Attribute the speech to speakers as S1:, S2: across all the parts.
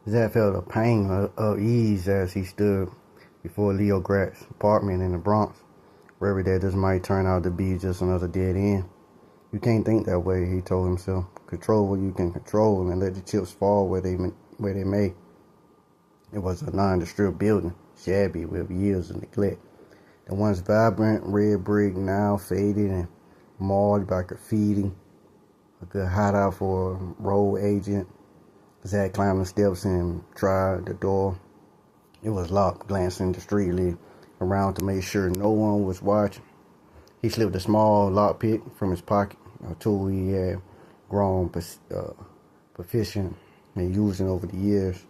S1: Zach felt a pang of ease as he stood before Leo Gratz's apartment in the Bronx, worried that this might turn out to be just another dead end. You can't think that way, he told himself. Control what you can control and let the chips fall where they may. It was a nondescript building, shabby with years of neglect. The once vibrant red brick now faded and marred by graffiti, a good hideout for a road agent. Zach climbed the steps and tried the door. It was locked, glancing discreetly around to make sure no one was watching. He slipped a small lockpick from his pocket, a tool he had grown proficient in using over the years.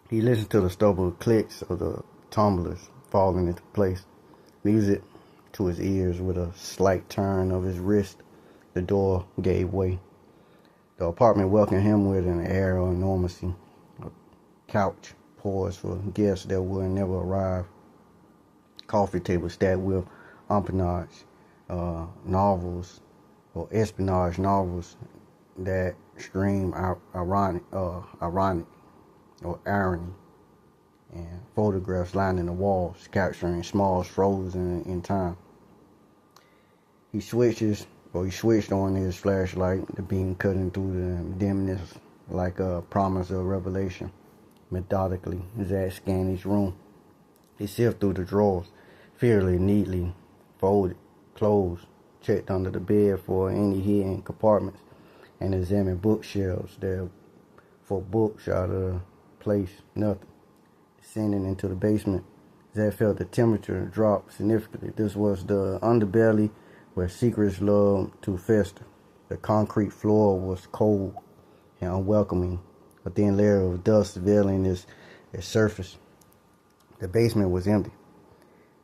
S1: He listened to the stubborn clicks of the tumblers falling into place, music to his ears with a slight turn of his wrist. The door gave way. The apartment welcomed him with an air of enormity, a couch poised for guests that would never arrive, coffee table stacked with espionage novels that stream ironic or irony, and photographs lining the walls, capturing smalls frozen in time. He switched on his flashlight, the beam cutting through the dimness like a promise of revelation. Methodically, Zach scanned his room. He sifted through the drawers, fairly neatly folded, closed, checked under the bed for any hidden compartments, and examined bookshelves there for books out of place. Nothing. Descending into the basement, Zach felt the temperature drop significantly. This was the underbelly where secrets love to fester. The concrete floor was cold and unwelcoming, a thin layer of dust veiling its surface. The basement was empty,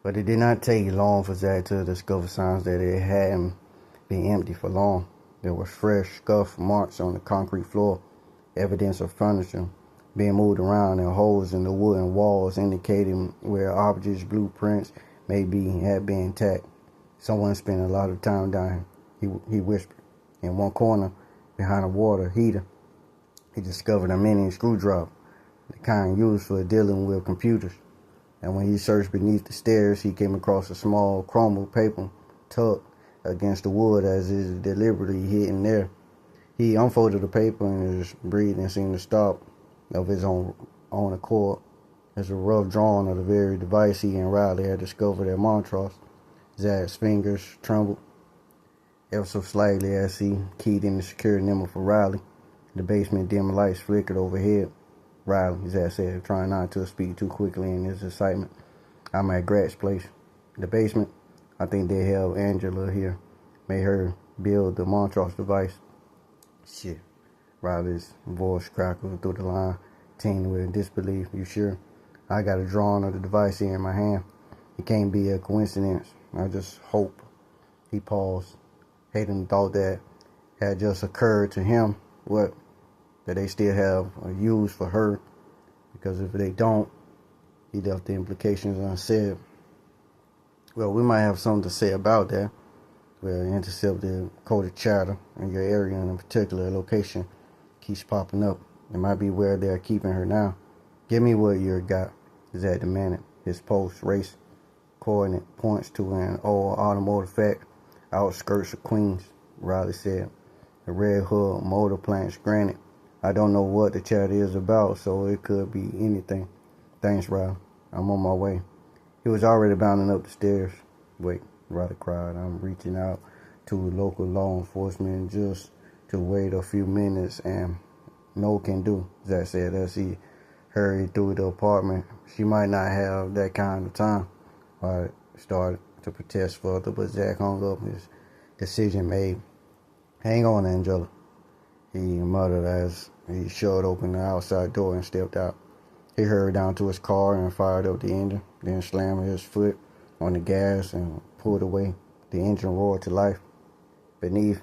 S1: but it did not take long for Zach to discover signs that it hadn't been empty for long. There were fresh scuff marks on the concrete floor, evidence of furniture being moved around, and holes in the wooden walls indicating where objects, blueprints, had been intact. Someone spent a lot of time down here, he whispered. In one corner, behind a water heater, he discovered a mini screwdriver, the kind used for dealing with computers. And when he searched beneath the stairs, he came across a small crumpled paper tucked against the wood as if deliberately hidden there. He unfolded the paper and his breathing seemed to stop of his own accord. As a rough drawing of the very device he and Riley had discovered at Montrose. Zach's fingers trembled ever so slightly as he keyed in the security number for Riley. The basement dim lights flickered overhead. Riley, Zach said, trying not to speak too quickly in his excitement. I'm at Gratz's place. The basement? I think they held Angela here. Made her build the Montrose device. Shit. Riley's voice crackled through the line, tinged with disbelief. You sure? I got a drawing of the device here in my hand. It can't be a coincidence. I just hope. He paused. Hayden thought that had just occurred to him. What? That they still have a use for her. Because if they don't, he left the implications unsaid. Well, we might have something to say about that. We'll intercept the coded chatter in your area in a particular location keeps popping up. It might be where they're keeping her now. Give me what you got, Zach demanded. His pulse raced. Coordinate points to an old automotive factory, outskirts of Queens, Riley said. The Red Hood motor plants granted. I don't know what the chat is about, so it could be anything. Thanks, Riley. I'm on my way. He was already bounding up the stairs. Wait, Riley cried. I'm reaching out to local law enforcement just to wait a few minutes and no can do, Zach said as he hurried through the apartment. She might not have that kind of time. Riley started to protest further, but Zach hung up his decision made. Hang on, Angela, he muttered as he shoved open the outside door and stepped out. He hurried down to his car and fired up the engine, then slammed his foot on the gas and pulled away. The engine roared to life. Beneath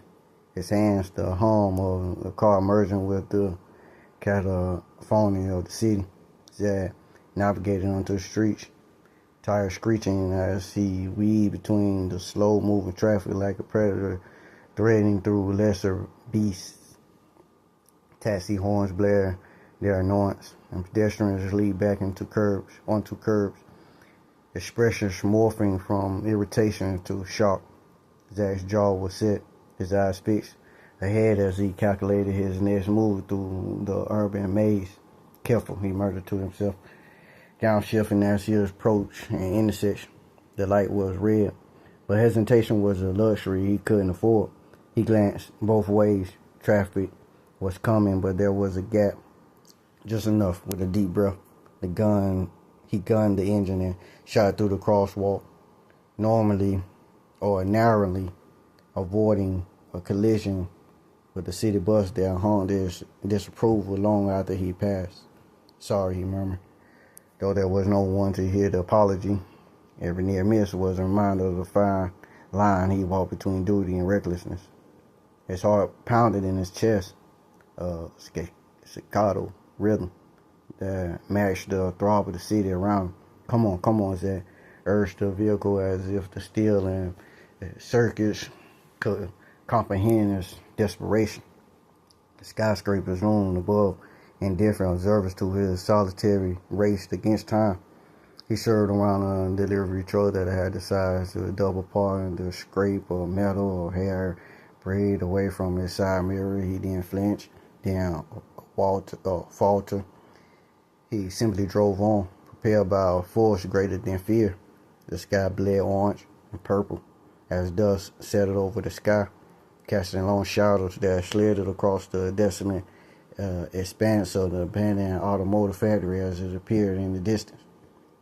S1: his hands, the hum of the car merging with the cacophony of the city. Zach navigated onto the streets, tires screeching as he weaved between the slow-moving traffic like a predator threading through lesser beasts. Taxi horns blared their annoyance, and pedestrians lead back onto curbs, expressions morphing from irritation to shock. Zach's jaw was set, his eyes fixed ahead as he calculated his next move through the urban maze. Careful, he muttered to himself, downshifting as he approached an intersection. The light was red, but hesitation was a luxury he couldn't afford. He glanced both ways. Traffic was coming, but there was a gap, just enough. With a deep breath, he gunned the engine and shot through the crosswalk, narrowly avoiding a collision with the city bus that honked his disapproval long after he passed. Sorry, he murmured, though there was no one to hear the apology. Every near miss was a reminder of the fine line he walked between duty and recklessness. His heart pounded in his chest, a staccato rhythm that matched the throb of the city around him. Come on, Zach, urged the vehicle as if the steel and circuits could comprehend his desperation. The skyscrapers loomed above, indifferent observers to his solitary race against time. He served around a delivery truck that had the size of a double part, and the scrape of metal or hair braid away from his side mirror. He didn't flinch, didn't falter. He simply drove on, propelled by a force greater than fear. The sky bled orange and purple as dust settled over the sky, casting long shadows that slithered across the desolate expanse of the abandoned automotive factory as it appeared in the distance.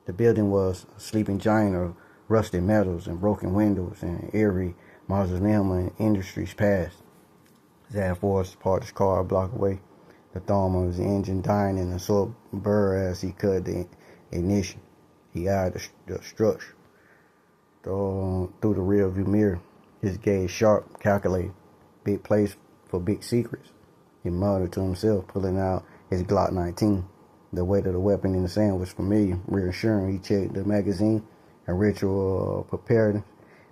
S1: The building was a sleeping giant of rusted metals and broken windows, and eerie mausoleum of industries past. Zach Forrest parked his car a block away, the thumb of his engine dying in a sore burr as he cut the ignition. He eyed the structure through the rearview mirror, his gaze sharp, calculated. Big place for big secrets, he muttered to himself, pulling out his Glock 19. The weight of the weapon in the sand was familiar, reassuring. He checked the magazine and ritual preparedness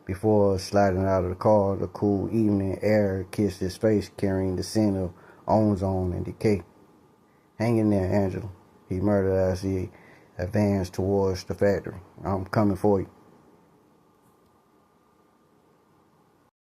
S1: before sliding out of the car. The cool evening air kissed his face, carrying the scent of ozone and decay. Hang in there, Angela, he murmured as he advanced towards the factory. I'm coming for you.